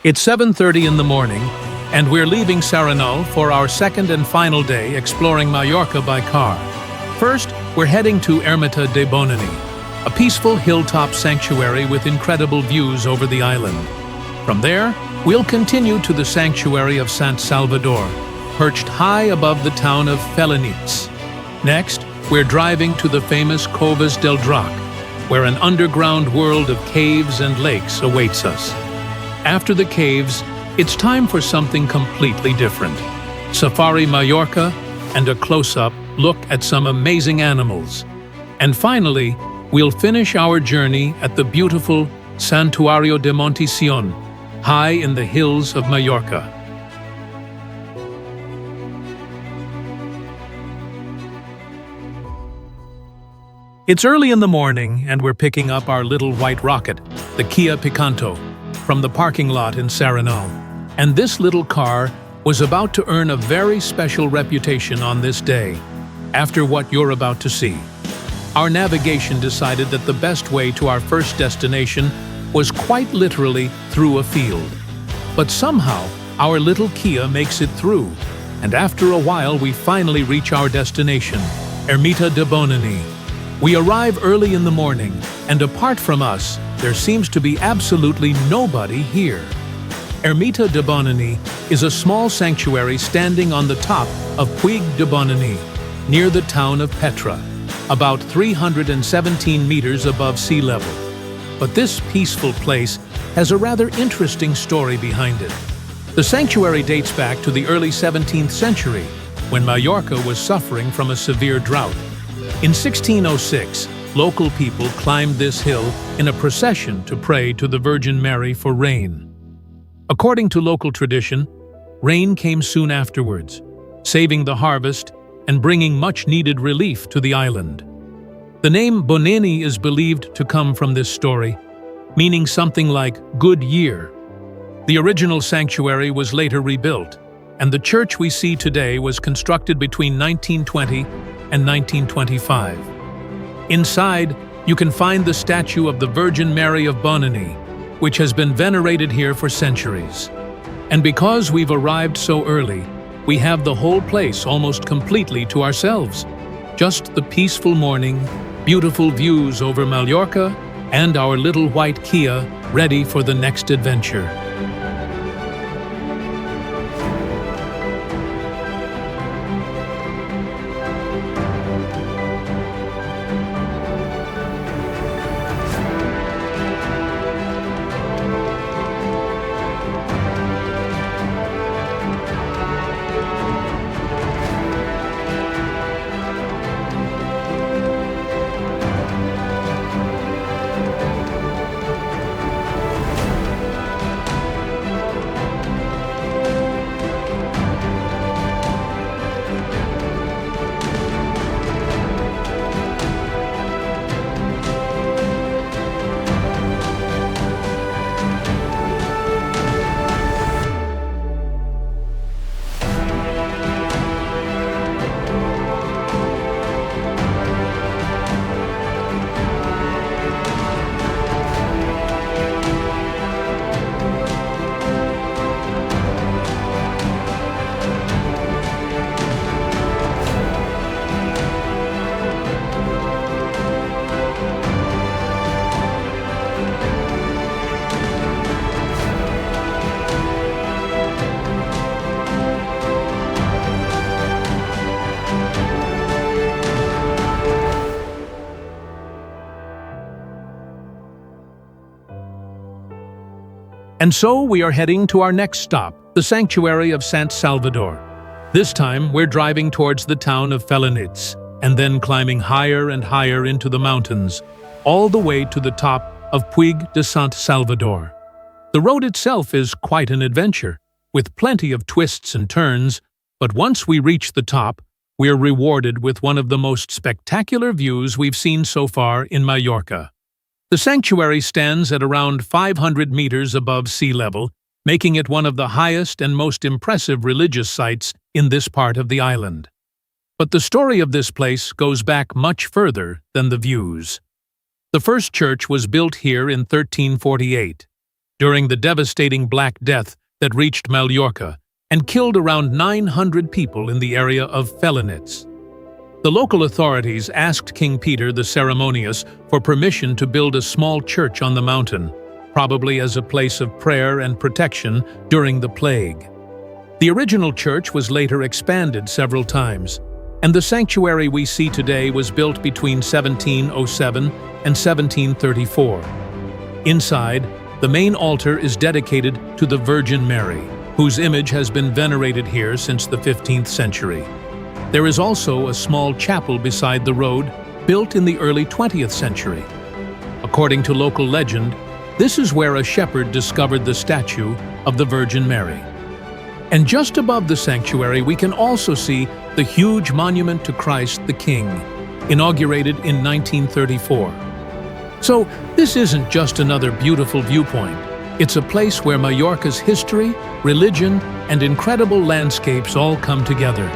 It's 7:30 in the morning, and we're leaving Saranal for our second and final day exploring Mallorca by car. First, we're heading to Ermita de Bonany, a peaceful hilltop sanctuary with incredible views over the island. From there, we'll continue to the Sanctuary of Sant Salvador, perched high above the town of Felanitx. Next, we're driving to the famous Coves del Drach, where an underground world of caves and lakes awaits us. After the caves, it's time for something completely different. Safari Mallorca and a close-up look at some amazing animals. And finally, we'll finish our journey at the beautiful Santuario de Monti-Sion, high in the hills of Mallorca. It's early in the morning, and we're picking up our little white rocket, the Kia Picanto, from the parking lot in Saranal. And this little car was about to earn a very special reputation on this day, after what you're about to see. Our navigation decided that the best way to our first destination was quite literally through a field. But somehow, our little Kia makes it through, and after a while we finally reach our destination, Ermita de Bonany. We arrive early in the morning, and apart from us, there seems to be absolutely nobody here. Ermita de Bonany is a small sanctuary standing on the top of Puig de Bonany, near the town of Petra, about 317 meters above sea level. But this peaceful place has a rather interesting story behind it. The sanctuary dates back to the early 17th century, when Mallorca was suffering from a severe drought. In 1606, local people climbed this hill in a procession to pray to the Virgin Mary for rain. According to local tradition, rain came soon afterwards, saving the harvest and bringing much-needed relief to the island. The name Bonany is believed to come from this story, meaning something like good year. The original sanctuary was later rebuilt, and the church we see today was constructed between 1920 and 1925. Inside, you can find the statue of the Virgin Mary of Bonany, which has been venerated here for centuries. And because we've arrived so early, we have the whole place almost completely to ourselves. Just the peaceful morning, beautiful views over Mallorca, and our little white Kia ready for the next adventure. And so we are heading to our next stop, the Sanctuary of Sant Salvador. This time, we're driving towards the town of Felanitx, and then climbing higher and higher into the mountains, all the way to the top of Puig de Sant Salvador. The road itself is quite an adventure, with plenty of twists and turns, but once we reach the top, we're rewarded with one of the most spectacular views we've seen so far in Mallorca. The sanctuary stands at around 500 meters above sea level, making it one of the highest and most impressive religious sites in this part of the island. But the story of this place goes back much further than the views. The first church was built here in 1348, during the devastating Black Death that reached Mallorca and killed around 900 people in the area of Felanitx. The local authorities asked King Peter the Ceremonious for permission to build a small church on the mountain, probably as a place of prayer and protection during the plague. The original church was later expanded several times, and the sanctuary we see today was built between 1707 and 1734. Inside, the main altar is dedicated to the Virgin Mary, whose image has been venerated here since the 15th century. There is also a small chapel beside the road, built in the early 20th century. According to local legend, this is where a shepherd discovered the statue of the Virgin Mary. And just above the sanctuary, we can also see the huge monument to Christ the King, inaugurated in 1934. So, this isn't just another beautiful viewpoint. It's a place where Mallorca's history, religion, and incredible landscapes all come together.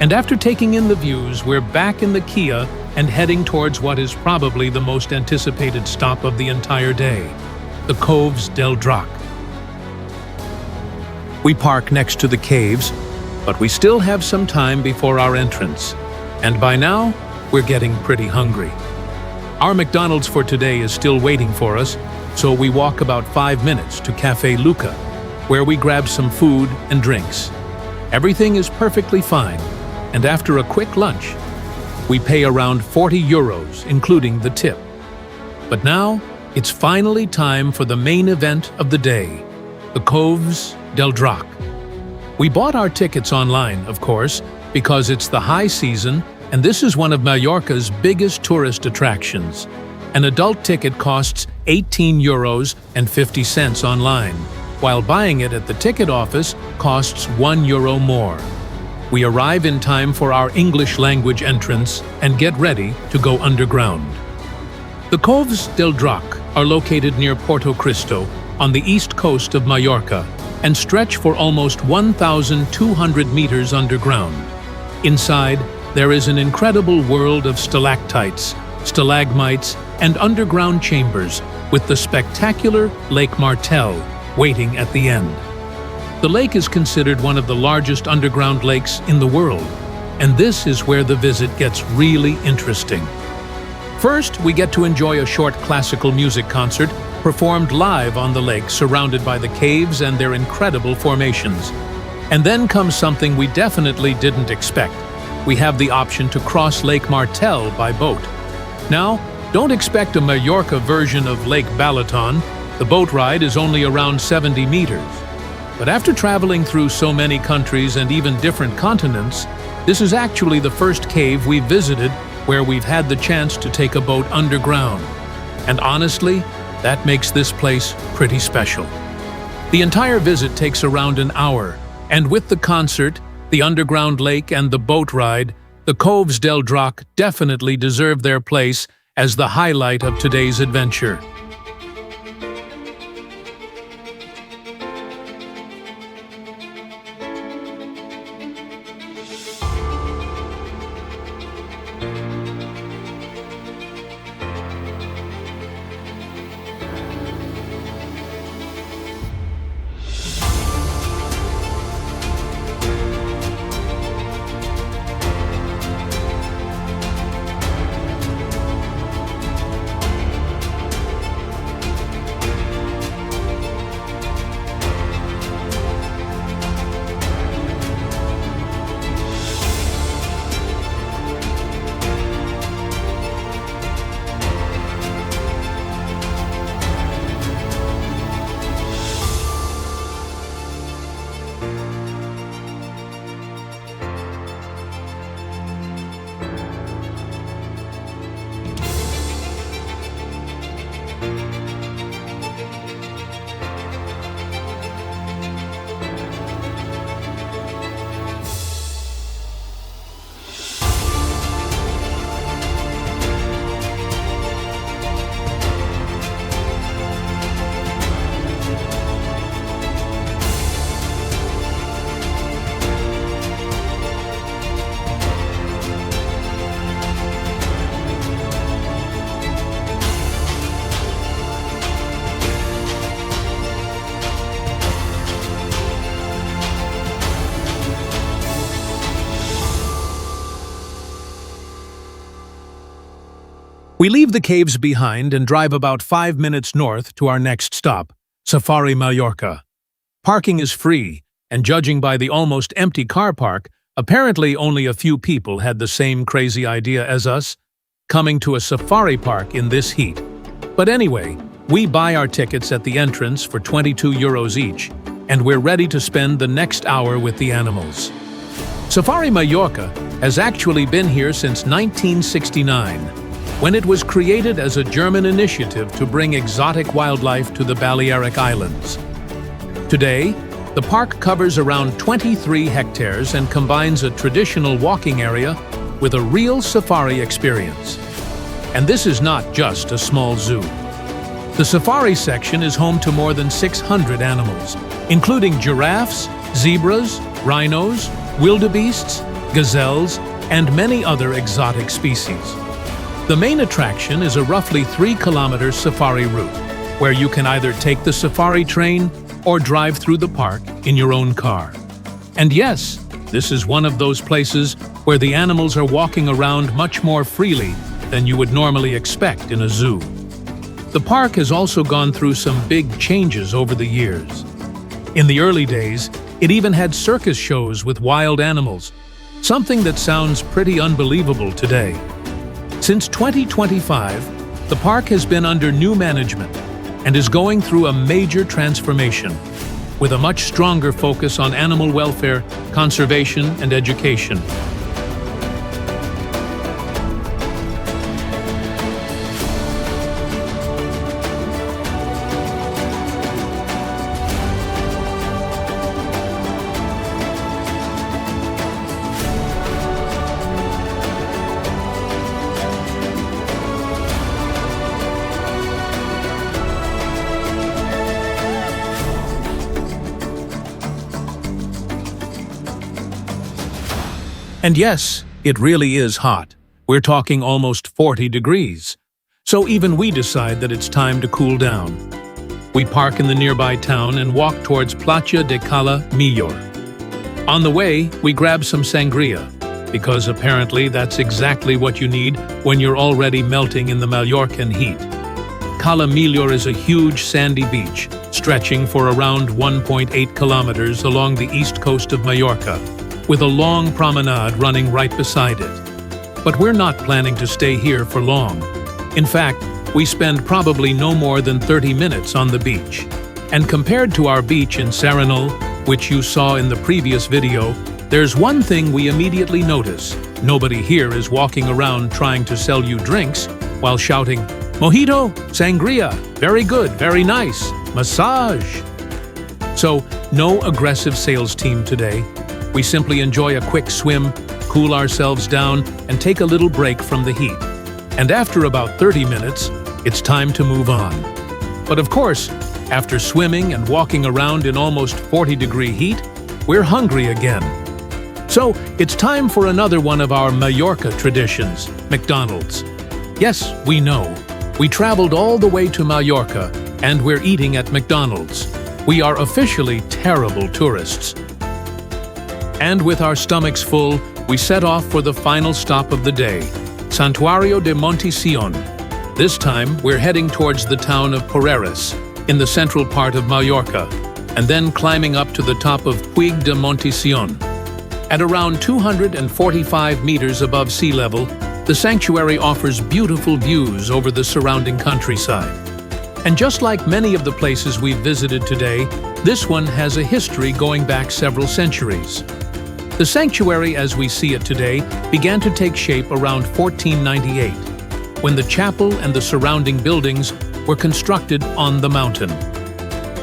And after taking in the views, we're back in the Kia and heading towards what is probably the most anticipated stop of the entire day, the Coves del Drach. We park next to the caves, but we still have some time before our entrance. And by now, we're getting pretty hungry. Our McDonald's for today is still waiting for us, so we walk about 5 minutes to Cafe Luca, where we grab some food and drinks. Everything is perfectly fine, and after a quick lunch, we pay around 40 euros, including the tip. But now, it's finally time for the main event of the day, the Coves del Drach. We bought our tickets online, of course, because it's the high season, and this is one of Mallorca's biggest tourist attractions. An adult ticket costs 18 euros and 50 cents online, while buying it at the ticket office costs €1 more. We arrive in time for our English language entrance and get ready to go underground. The Coves del Drach are located near Porto Cristo on the east coast of Mallorca and stretch for almost 1,200 meters underground. Inside, there is an incredible world of stalactites, stalagmites, and underground chambers with the spectacular Lake Martel waiting at the end. The lake is considered one of the largest underground lakes in the world, and this is where the visit gets really interesting. First, we get to enjoy a short classical music concert performed live on the lake surrounded by the caves and their incredible formations. And then comes something we definitely didn't expect. We have the option to cross Lake Martel by boat. Now, don't expect a Mallorca version of Lake Balaton. The boat ride is only around 70 meters. But after traveling through so many countries and even different continents, this is actually the first cave we've visited where we've had the chance to take a boat underground. And honestly, that makes this place pretty special. The entire visit takes around an hour, and with the concert, The underground lake and the boat ride, the Coves del Drach definitely deserve their place as the highlight of today's adventure. We leave the caves behind and drive about 5 minutes north to our next stop, Safari Mallorca. Parking is free, and judging by the almost empty car park, apparently only a few people had the same crazy idea as us, coming to a safari park in this heat. But anyway, we buy our tickets at the entrance for €22 each, and we're ready to spend the next hour with the animals. Safari Mallorca has actually been here since 1969, when it was created as a German initiative to bring exotic wildlife to the Balearic Islands. Today, the park covers around 23 hectares and combines a traditional walking area with a real safari experience. And this is not just a small zoo. The safari section is home to more than 600 animals, including giraffes, zebras, rhinos, wildebeests, gazelles, and many other exotic species. The main attraction is a roughly 3-kilometer safari route, where you can either take the safari train or drive through the park in your own car. And yes, this is one of those places where the animals are walking around much more freely than you would normally expect in a zoo. The park has also gone through some big changes over the years. In the early days, it even had circus shows with wild animals, something that sounds pretty unbelievable today. Since 2025, the park has been under new management and is going through a major transformation, with a much stronger focus on animal welfare, conservation, and education. And yes, it really is hot. We're talking almost 40 degrees. So even we decide that it's time to cool down. We park in the nearby town and walk towards Platja de Cala Millor. On the way, we grab some sangria, because apparently that's exactly what you need when you're already melting in the Mallorcan heat. Cala Millor is a huge sandy beach, stretching for around 1.8 kilometers along the east coast of Mallorca, with a long promenade running right beside it. But we're not planning to stay here for long. In fact, we spend probably no more than 30 minutes on the beach. And compared to our beach in Saranol, which you saw in the previous video, there's one thing we immediately notice. Nobody here is walking around trying to sell you drinks while shouting, "Mojito, sangria, very good, very nice, massage." So, no aggressive sales team today. we simply enjoy a quick swim, cool ourselves down, and take a little break from the heat. And after about 30 minutes, it's time to move on. But of course, after swimming and walking around in almost 40-degree heat, we're hungry again. So, it's time for another one of our Mallorca traditions, McDonald's. Yes, we know. We traveled all the way to Mallorca, and we're eating at McDonald's. We are officially terrible tourists. And with our stomachs full, we set off for the final stop of the day, Santuario de Monti-Sion. This time, we're heading towards the town of Porreres, in the central part of Mallorca, and then climbing up to the top of Puig de Monti-Sion. At around 245 meters above sea level, the sanctuary offers beautiful views over the surrounding countryside. And just like many of the places we've visited today, this one has a history going back several centuries. The sanctuary as we see it today began to take shape around 1498, when the chapel and the surrounding buildings were constructed on the mountain.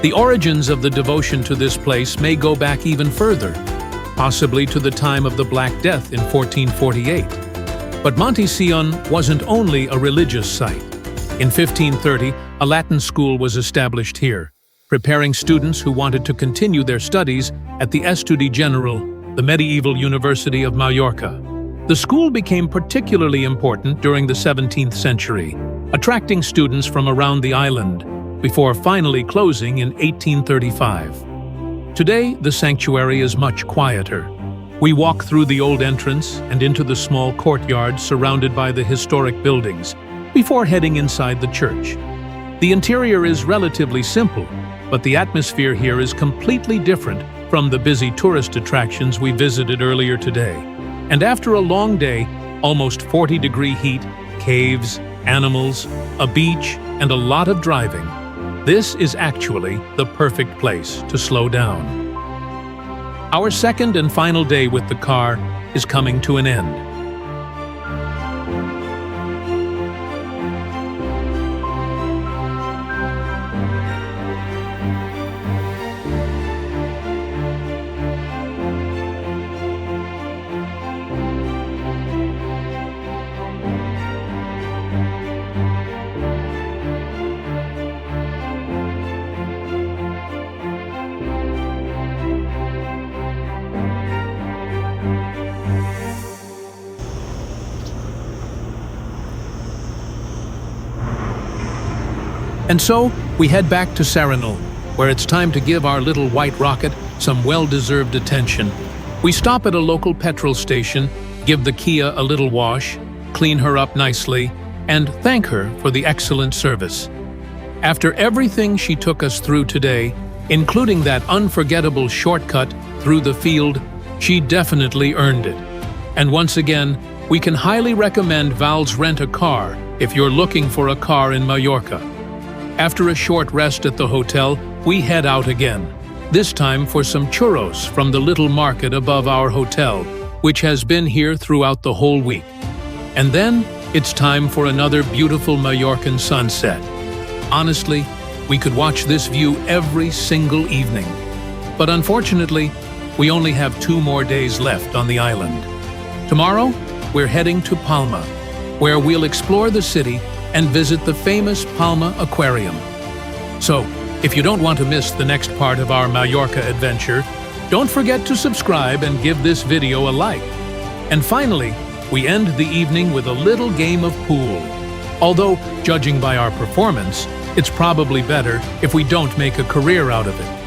The origins of the devotion to this place may go back even further, possibly to the time of the Black Death in 1448. But Monti-Sion wasn't only a religious site. In 1530, a Latin school was established here, preparing students who wanted to continue their studies at the Estudi General, the medieval University of Mallorca. The school became particularly important during the 17th century, attracting students from around the island, before finally closing in 1835. Today, the sanctuary is much quieter. We walk through the old entrance and into the small courtyard surrounded by the historic buildings, before heading inside the church. The interior is relatively simple, but the atmosphere here is completely different from the busy tourist attractions we visited earlier today. And after a long day, almost 40-degree heat, caves, animals, a beach, and a lot of driving, this is actually the perfect place to slow down. Our second and final day with the car is coming to an end. And so, we head back to Saranol, where it's time to give our little white rocket some well-deserved attention. We stop at a local petrol station, give the Kia a little wash, clean her up nicely, and thank her for the excellent service. After everything she took us through today, including that unforgettable shortcut through the field, she definitely earned it. And once again, we can highly recommend Val's Rent-A-Car if you're looking for a car in Mallorca. After a short rest at the hotel, we head out again, this time for some churros from the little market above our hotel, which has been here throughout the whole week. And then, it's time for another beautiful Mallorcan sunset. Honestly, we could watch this view every single evening. But unfortunately, we only have 2 more days left on the island. Tomorrow, we're heading to Palma, where we'll explore the city and visit the famous Palma Aquarium. So, if you don't want to miss the next part of our Mallorca adventure, don't forget to subscribe and give this video a like. And finally, we end the evening with a little game of pool. Although, judging by our performance, it's probably better if we don't make a career out of it.